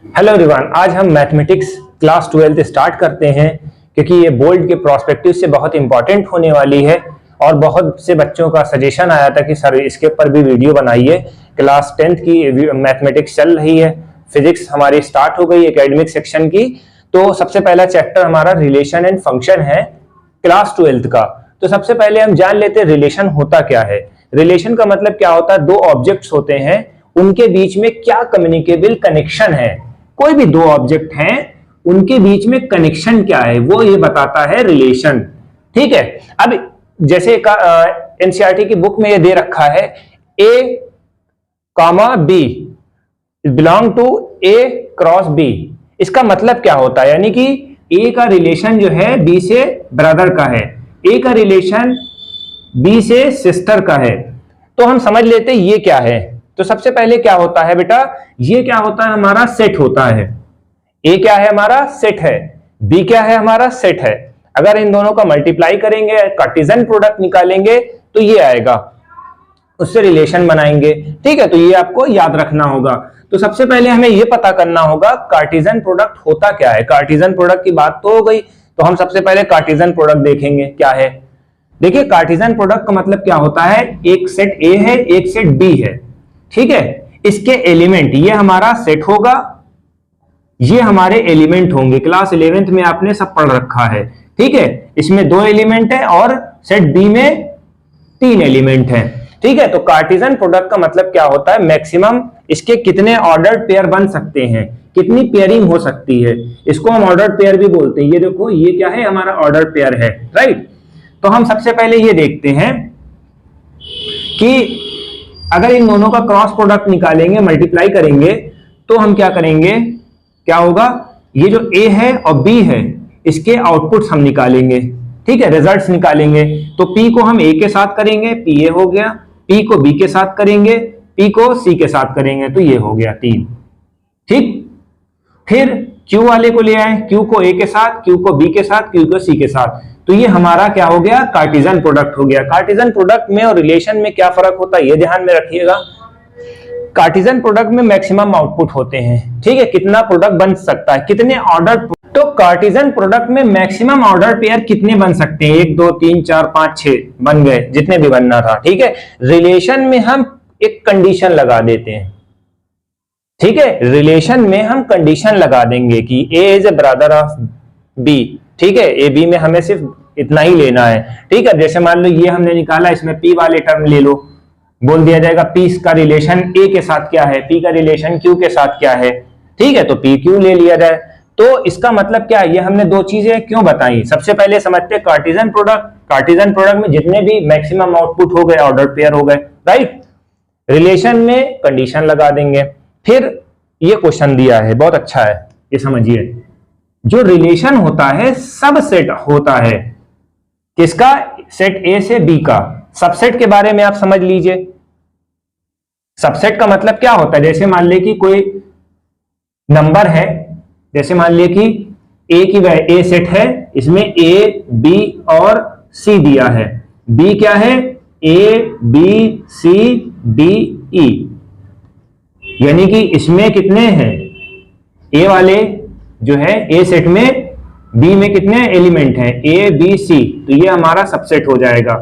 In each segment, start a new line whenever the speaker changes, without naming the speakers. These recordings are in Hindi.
हेलो एवरीवन, आज हम मैथमेटिक्स क्लास 12 स्टार्ट करते हैं क्योंकि ये बोर्ड के प्रोस्पेक्टिव से बहुत इंपॉर्टेंट होने वाली है और बहुत से बच्चों का सजेशन आया था कि सर इसके ऊपर भी वीडियो बनाइए। क्लास 10th की मैथमेटिक्स चल रही है, फिजिक्स हमारी स्टार्ट हो गई एकेडमिक सेक्शन की। तो सबसे पहला चैप्टर हमारा रिलेशन एंड फंक्शन है क्लास 12th का। तो सबसे पहले हम जान लेते हैं रिलेशन होता क्या है। रिलेशन का मतलब क्या होता है, दो ऑब्जेक्ट्स होते हैं, उनके बीच में क्या कम्युनिकेबल कनेक्शन है। कोई भी दो ऑब्जेक्ट हैं, उनके बीच में कनेक्शन क्या है वो ये बताता है रिलेशन। ठीक है, अब जैसे एनसीईआरटी की बुक में ये दे रखा है A comma B belong to A cross B. इसका मतलब क्या होता है, यानी कि ए का रिलेशन जो है बी से ब्रदर का है, ए का रिलेशन बी से सिस्टर का है। तो हम समझ लेते हैं ये क्या है। तो सबसे पहले क्या होता है बेटा, ये क्या होता है, हमारा सेट होता है। ए क्या है, हमारा सेट है, बी क्या है, हमारा सेट है। अगर इन दोनों का मल्टीप्लाई करेंगे, कार्टेशियन प्रोडक्ट निकालेंगे तो ये आएगा, उससे रिलेशन बनाएंगे। ठीक है, तो ये आपको याद रखना होगा। तो सबसे पहले हमें ये पता करना होगा कार्टेशियन प्रोडक्ट होता क्या है। कार्टेशियन प्रोडक्ट की बात तो हो गई, तो हम सबसे पहले कार्टेशियन प्रोडक्ट देखेंगे क्या है। देखिए, कार्टेशियन प्रोडक्ट का मतलब क्या होता है, एक सेट ए है, एक सेट बी है। ठीक है, इसके एलिमेंट, ये हमारा सेट होगा, ये हमारे एलिमेंट होंगे। क्लास 11th में आपने सब पढ़ रखा है। ठीक है, इसमें दो एलिमेंट है और सेट बी में 3 एलिमेंट हैं। ठीक है, तो कार्टेशियन प्रोडक्ट का मतलब क्या होता है, मैक्सिमम इसके कितने ऑर्डर्ड पेयर बन सकते हैं, कितनी पेयरिंग हो सकती है, इसको हम ऑर्डर्ड पेयर भी बोलते हैं। ये देखो, ये क्या है, हमारा ऑर्डर्ड पेयर है, राइट। तो हम सबसे पहले ये देखते हैं कि अगर इन दोनों का क्रॉस प्रोडक्ट निकालेंगे, मल्टीप्लाई करेंगे, तो हम क्या करेंगे, क्या होगा, ये जो ए है और बी है, इसके आउटपुट्स हम निकालेंगे। ठीक है, रिजल्ट्स निकालेंगे। तो पी को हम ए के साथ करेंगे, पी ए हो गया, पी को बी के साथ करेंगे, पी को सी के साथ करेंगे, तो ये हो गया 3। ठीक, फिर क्यू वाले को ले आए, क्यू को ए के साथ, क्यू को बी के साथ, क्यू को सी के साथ, तो ये हमारा क्या हो गया, कार्टेशियन प्रोडक्ट हो गया। कार्टेशियन प्रोडक्ट में और रिलेशन में क्या फर्क होता है, ये ध्यान में रखिएगा। कार्टेशियन प्रोडक्ट में मैक्सिमम आउटपुट होते हैं। ठीक है, कितना प्रोडक्ट बन सकता है, कितने ऑर्डर। तो कार्टेशियन प्रोडक्ट में मैक्सिमम ऑर्डर पेयर कितने बन सकते हैं, 1 2 3 4 5 6 बन गए, जितने भी बनना था। ठीक है, रिलेशन में हम एक कंडीशन लगा देते हैं। ठीक है, रिलेशन में हम कंडीशन लगा देंगे कि A is a brother of B. ठीक है, ए बी में हमें सिर्फ इतना ही लेना है। ठीक है, जैसे मान लो ये हमने निकाला, इसमें पी वाले टर्म ले लो, बोल दिया जाएगा पी का रिलेशन ए के साथ क्या है, पी का रिलेशन क्यू के साथ क्या है। ठीक है, तो पी क्यू ले लिया जाए। तो इसका मतलब क्या है, ये हमने दो चीजें क्यों बताई। सबसे पहले समझते हैं कार्टेशियन प्रोडक्ट। कार्टेशियन प्रोडक्ट में जितने भी मैक्सिमम आउटपुट हो गए, ऑर्डर पेयर हो गए, राइट। रिलेशन में कंडीशन लगा देंगे। फिर ये क्वेश्चन दिया है, बहुत अच्छा है, ये समझिए। जो रिलेशन होता है सबसेट होता है, किसका, सेट ए से बी का। सबसेट के बारे में आप समझ लीजिए। सबसेट का मतलब क्या होता है, जैसे मान ले कि कोई नंबर है, जैसे मान ले कि ए की ए सेट है, इसमें ए बी और सी दिया है। बी क्या है, A B C D E, यानी कि इसमें कितने हैं, ए वाले जो है ए सेट में, बी में कितने एलिमेंट हैं, ए बी सी, तो ये हमारा सबसेट हो जाएगा।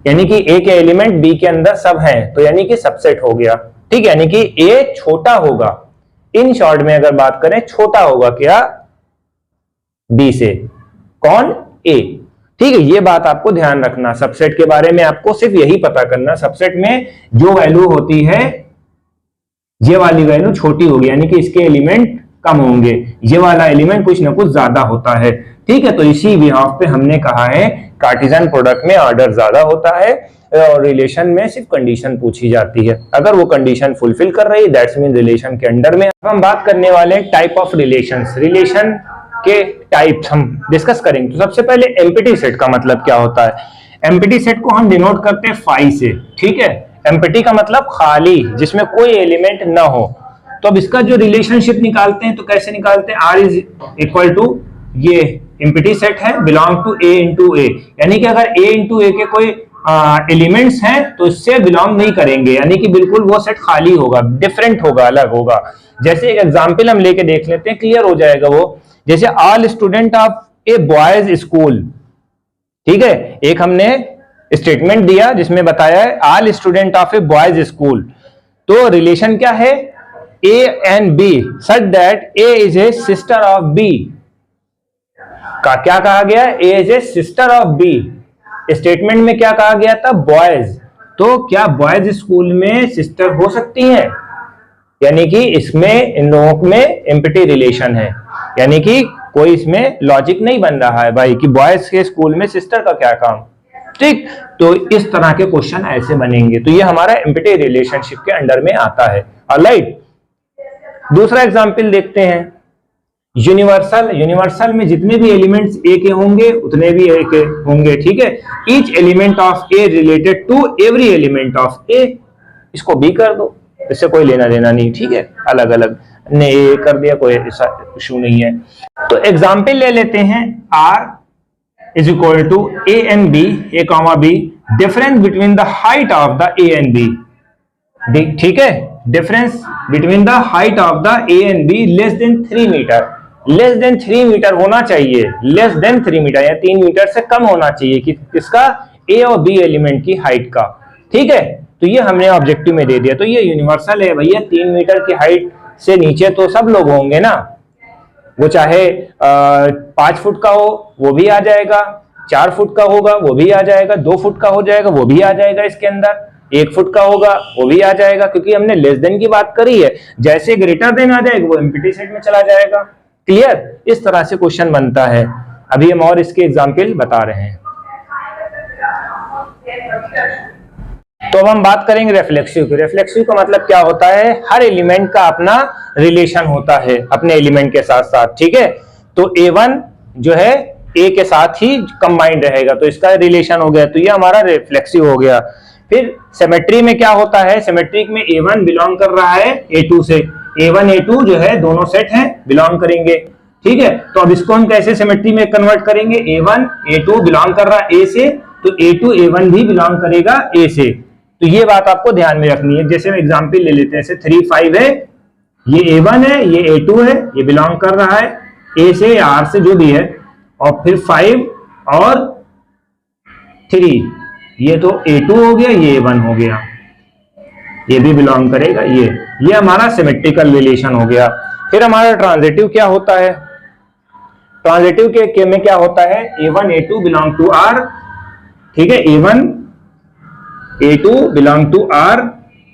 यानी कि ए के एलिमेंट बी के अंदर सब हैं, तो यानी कि सबसेट हो गया। ठीक, यानी कि ए छोटा होगा। इन शॉर्ट में अगर बात करें, छोटा होगा क्या, बी से। कौन, ए। ठीक है, ये बात आपको ध्यान रखना। सबसेट के बारे में आपको सिर्फ यही पता करना, सबसेट में जो वैल्यू होती है, ये वाली वैल्यू छोटी होगी, यानी कि इसके एलिमेंट कम होंगे, ये वाला एलिमेंट कुछ ना कुछ ज्यादा होता है। ठीक है, तो इसी बिहाफ पे हमने कहा है कार्टेशियन प्रोडक्ट में ऑर्डर ज्यादा होता है और रिलेशन में सिर्फ कंडीशन पूछी जाती है। अगर वो कंडीशन फुलफिल कर रही है, दैट्स मीन रिलेशन के अंडर में। अब हम बात करने वाले हैं टाइप ऑफ रिलेशंस। रिलेशन के टाइप्स हम डिस्कस करेंगे। तो सबसे पहले एम्प्टी सेट का मतलब क्या होता है। एम्प्टी सेट को हम डिनोट करते हैं फाई से। ठीक है, एम्प्टी का मतलब खाली, जिसमें कोई एलिमेंट ना हो। तो अब इसका जो रिलेशनशिप निकालते हैं, तो कैसे निकालते हैं, आर इज इक्वल टू, ये एम्प्टी सेट है, बिलोंग टू ए इंटू ए, यानी कि अगर ए इंटू ए के कोई एलिमेंट्स हैं तो इससे बिलोंग नहीं करेंगे, यानी कि बिल्कुल वो सेट खाली होगा, डिफरेंट होगा, अलग होगा। जैसे एक एग्जांपल हम लेके देख लेते हैं, क्लियर हो जाएगा वो। जैसे all student of a boys school, ठीक है, एक हमने स्टेटमेंट दिया जिसमें बताया है all student of a boys school, तो रिलेशन क्या है, A and B, such that A is a sister of B का क्या कहा गया, A is a sister of B. Statement में क्या कहा गया था, बॉयज, तो क्या बॉयज स्कूल में सिस्टर हो सकती है, यानी कि इसमें इन लोगों में एम्पटी रिलेशन है, यानी कि कोई इसमें लॉजिक नहीं बन रहा है भाई कि बॉयज के स्कूल में सिस्टर का क्या काम, ठीक। तो इस तरह के क्वेश्चन ऐसे बनेंगे, तो ये हमारा एम्पटी रिलेशनशिप के अंडर में आता है। ऑलराइट, दूसरा एग्जांपल देखते हैं, यूनिवर्सल। यूनिवर्सल में जितने भी एलिमेंट्स ए के होंगे उतने भी ए के होंगे, ठीक है। Each element of A related to every element of A, इसको बी कर दो, इससे कोई लेना देना नहीं, ठीक है, अलग अलग ने ए कर दिया, कोई ऐसा इशू नहीं है। तो एग्जांपल ले लेते हैं, R is equal to A and B, A comma B, difference between the height of the A and B, ठीक है, difference between the height of the A and B less than 3 metre, less than 3 metre होना चाहिए, लेस देन 3 मीटर या 3 मीटर से कम होना चाहिए कि किसका, ए और बी एलिमेंट की हाइट का, ठीक है। तो ये हमने ऑब्जेक्टिव में दे दिया, तो ये यूनिवर्सल है भैया, 3 मीटर की हाइट से नीचे तो सब लोग होंगे ना, वो चाहे 5 फुट का हो वो भी आ जाएगा, 4 फुट का होगा वो भी आ जाएगा, 2 फुट का हो जाएगा वो भी आ जाएगा इसके अंदर, 1 फुट का होगा वो भी आ जाएगा, क्योंकि हमने लेस देन की बात करी है। जैसे ग्रेटर देन आ जाएगा वो एम्प्टी सेट में चला जाएगा। क्लियर, इस तरह से क्वेश्चन बनता है। अभी हम और इसके एग्जाम्पल बता रहे हैं। तो अब हम बात करेंगे रिफ्लेक्सिव की। रिफ्लेक्सिव का मतलब क्या होता है, हर एलिमेंट का अपना रिलेशन होता है अपने एलिमेंट के साथ साथ, ठीक है। तो A1 जो है A के साथ ही कंबाइंड रहेगा, तो इसका रिलेशन हो गया, तो ये हमारा रिफ्लेक्सिव हो गया। फिर सिमेट्री में क्या होता है, सिमेट्रिक में A1 बिलोंग कर रहा है A2 से, A1 A2 जो है दोनों सेट हैं, बिलोंग करेंगे, ठीक है। तो अब इसको हम कैसे सिमेट्री में कन्वर्ट करेंगे, A1 A2 बिलोंग कर रहा है A से, तो A2 A1 भी बिलोंग करेगा A से। तो ये बात आपको ध्यान में रखनी है। जैसे हम एग्जांपल ले लेते हैं, जैसे 3 5 है, ये A1 है, ये A2 है, ये बिलोंग कर रहा है A से या R से जो भी है, और फिर 5 और 3, ये तो A2 हो गया, ये A1 हो गया, ये भी बिलोंग करेगा ये हमारा सिमेट्रिकल रिलेशन हो गया। फिर हमारा ट्रांजिटिव क्या होता है, ट्रांजिटिव के में क्या होता है, A1 A2 belong to R, ठीक है, A1 A2 belong to R,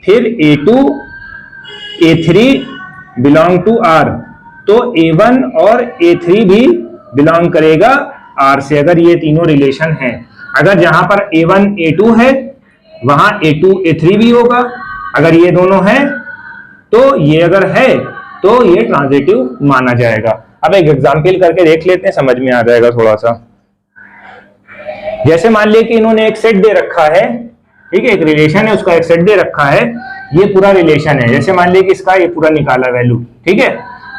फिर A2 A3 belong to R, तो A1 और A3 भी बिलोंग करेगा R से, अगर ये तीनों रिलेशन हैं। अगर जहां पर A1 A2 है वहां A2 A3 भी होगा, अगर ये दोनों हैं तो ये अगर है तो ये ट्रांजिटिव माना जाएगा। अब एक एग्जांपल करके देख लेते हैं, समझ में आ जाएगा थोड़ा सा। जैसे मान लिया कि इन्होंने एक सेट दे रखा है, ठीक है, एक रिलेशन है, उसका एक सेट दे रखा है, ये पूरा रिलेशन है। जैसे मान लिया कि इसका ये पूरा निकाला वैल्यू, ठीक है,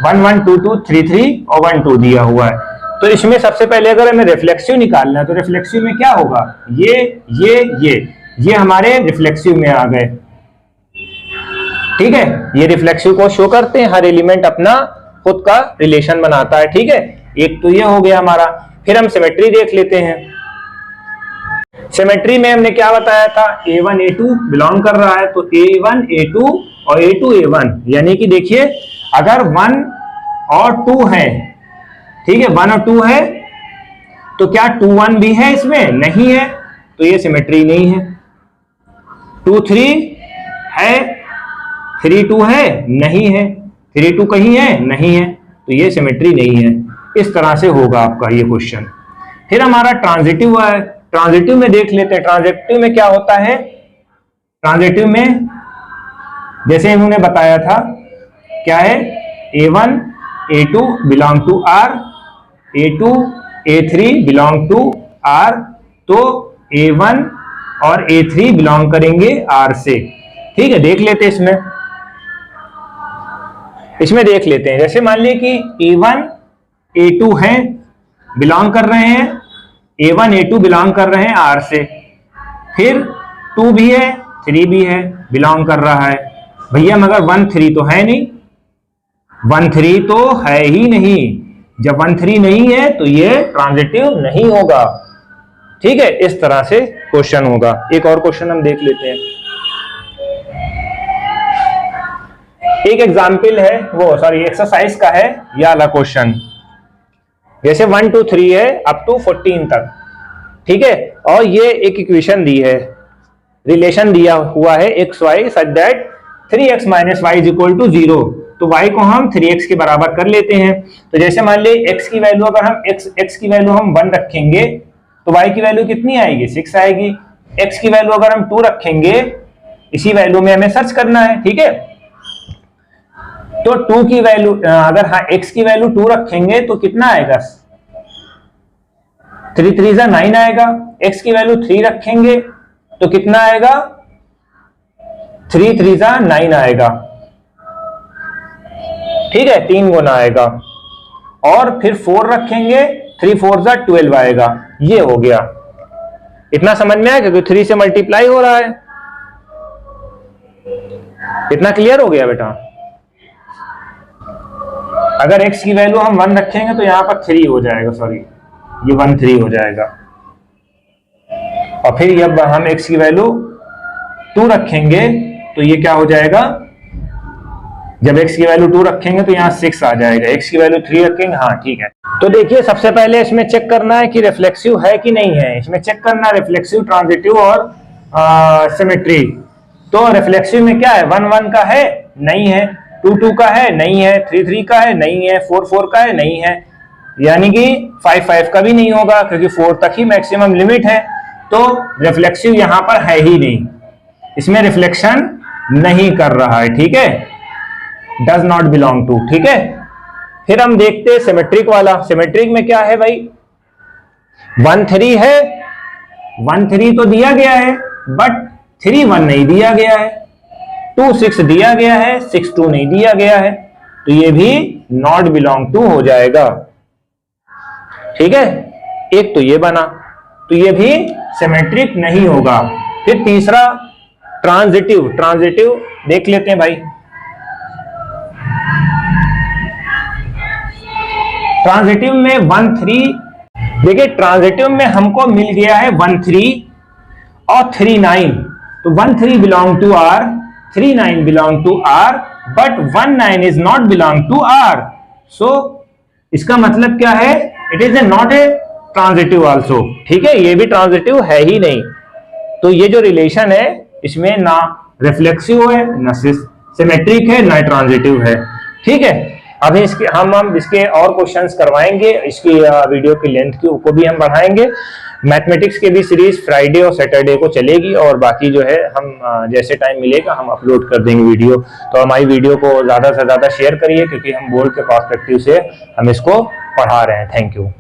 1 1 2 2 3 3 और 1 2 दिया हुआ है। तो इसमें सबसे पहले अगर हमें रिफ्लेक्सिव निकालना है तो रिफ्लेक्सिव में क्या होगा, ये हमारे रिफ्लेक्सिव में आ गए, ठीक है। ये रिफ्लेक्सिव को शो करते हैं, हर एलिमेंट अपना खुद का रिलेशन बनाता है, ठीक है। एक तो ये हो गया हमारा। फिर हम सिमेट्री देख लेते हैं। सिमेट्री में हमने क्या बताया था, A1 A2 बिलोंग कर रहा है, तो A1 A2 और A2 A1, यानी कि देखिए अगर 1 और 2 है, ठीक है, 1 और 2 है, तो क्या 2 1 भी है इसमें, नहीं है, तो ये सिमेट्री नहीं है। 2 3 है, 3 2 है, नहीं है, 3 2 कहीं है, नहीं है, तो ये सिमेट्री नहीं है। इस तरह से होगा आपका ये क्वेश्चन। फिर हमारा ट्रांजिटिव है, ट्रांजिटिव में देख लेते हैं। ट्रांजिटिव में क्या होता है, ट्रांजिटिव में जैसे इन्होंने बताया था क्या है, A1 A2 belong to R, A2 A3 belong to R, तो A1 और A3 बिलोंग करेंगे R से, ठीक है। देख लेते हैं इसमें देख लेते हैं। जैसे मान लीजिए कि A1 A2 हैं, बिलोंग कर रहे हैं, A1 A2 बिलोंग कर रहे हैं R से, फिर 2 भी है, 3 भी है, बिलोंग कर रहा है। भैया मगर 1 3 तो है नहीं, 1 3 तो है ही नहीं। जब 1 3 नहीं है तो ये ट्रांजिटिव नहीं होगा। ठीक है, इस तरह से क्वेश्चन होगा। एक और क्वेश्चन हम देख लेते हैं। एक एग्जाम्पल है, वो सॉरी एक्सरसाइज का है यह वाला क्वेश्चन। जैसे 1 2 3 है अप टू 14 तक, ठीक है, और ये एक इक्वेशन दी है, रिलेशन दिया हुआ है X Y such that 3x minus Y is equal to 0। तो y को हम 3x के बराबर कर लेते हैं। तो जैसे मान लीजिए x की वैल्यू अगर हम x की वैल्यू हम 1 रखेंगे तो y की वैल्यू कितनी आएगी, 6 आएगी। x की वैल्यू अगर हम 2 रखेंगे, इसी वैल्यू में हमें सर्च करना है, ठीक है। तो 2 की वैल्यू अगर हाँ x की वैल्यू 2 रखेंगे तो कितना आएगा, 3 3 9 आएगा। x की वैल्यू 3 रखेंगे तो कितना आएगा, 3 3 9 आएगा, ठीक है, 3 गुना आएगा। और फिर 4 रखेंगे, 3 4 12 आएगा। ये हो गया। इतना समझ में आया, क्योंकि 3 से मल्टीप्लाई हो रहा है। इतना क्लियर हो गया बेटा। अगर x की वैल्यू हम 1 रखेंगे तो यहां पर 3 हो जाएगा, सॉरी ये 1 3 हो जाएगा। और फिर जब हम x की वैल्यू 2 रखेंगे तो ये क्या हो जाएगा, जब x की वैल्यू 2 रखेंगे तो यहाँ 6 आ जाएगा। x की वैल्यू 3 रखेंगे, हाँ ठीक है। तो देखिए सबसे पहले इसमें चेक करना है कि रिफ्लेक्सिव है कि नहीं है। इसमें चेक करना है रिफ्लेक्सिव, ट्रांजिटिव और सिमेट्री। तो रिफ्लेक्सिव में क्या है, 1 1 का है, नहीं है, 2 2 का है, नहीं है, 3 3 का है, नहीं है, 4 4 का है, नहीं है, यानी कि 5 5 का भी नहीं होगा, क्योंकि 4 तक ही मैक्सिमम लिमिट है। तो रिफ्लेक्सिव यहां पर है ही नहीं, इसमें रिफ्लेक्शन नहीं कर रहा है, ठीक है, डज नॉट बिलोंग टू, ठीक है। फिर हम देखते हैं सिमेट्रिक वाला। सिमेट्रिक में क्या है भाई, 1 3 है, 1 3 तो दिया गया है, बट 3 1 नहीं दिया गया है, 2 6 दिया गया है, 6 2 नहीं दिया गया है, तो ये भी नॉट बिलोंग टू हो जाएगा, ठीक है। एक तो ये बना, तो ये भी सिमेट्रिक नहीं होगा। फिर तीसरा ट्रांजिटिव। ट्रांजिटिव देख लेते हैं भाई। ट्रांजिटिव में 1 3, देखिए ट्रांजिटिव में हमको मिल गया है 1 3 और 3 9। तो 1 3 belong to R, 3 9 belong to R, but 1 9 is not belong to R। So इसका मतलब क्या है, it is not a transitive also, ठीक है, ये भी ट्रांजिटिव है ही नहीं। तो ये जो रिलेशन है इसमें ना रिफ्लेक्सिव है, ना सिमेट्रिक है, ना ट्रांजिटिव है, ठीक है। अभी इसके हम इसके और क्वेश्चंस करवाएंगे, इसकी वीडियो की लेंथ को भी हम बढ़ाएंगे। मैथमेटिक्स के भी सीरीज फ्राइडे और सैटरडे को चलेगी, और बाकी जो है हम जैसे टाइम मिलेगा हम अपलोड कर देंगे वीडियो। तो हमारी वीडियो को ज़्यादा से ज़्यादा शेयर करिए, क्योंकि हम बोर्ड के पर्सपेक्टिव से हम इसको पढ़ा रहे हैं। Thank you.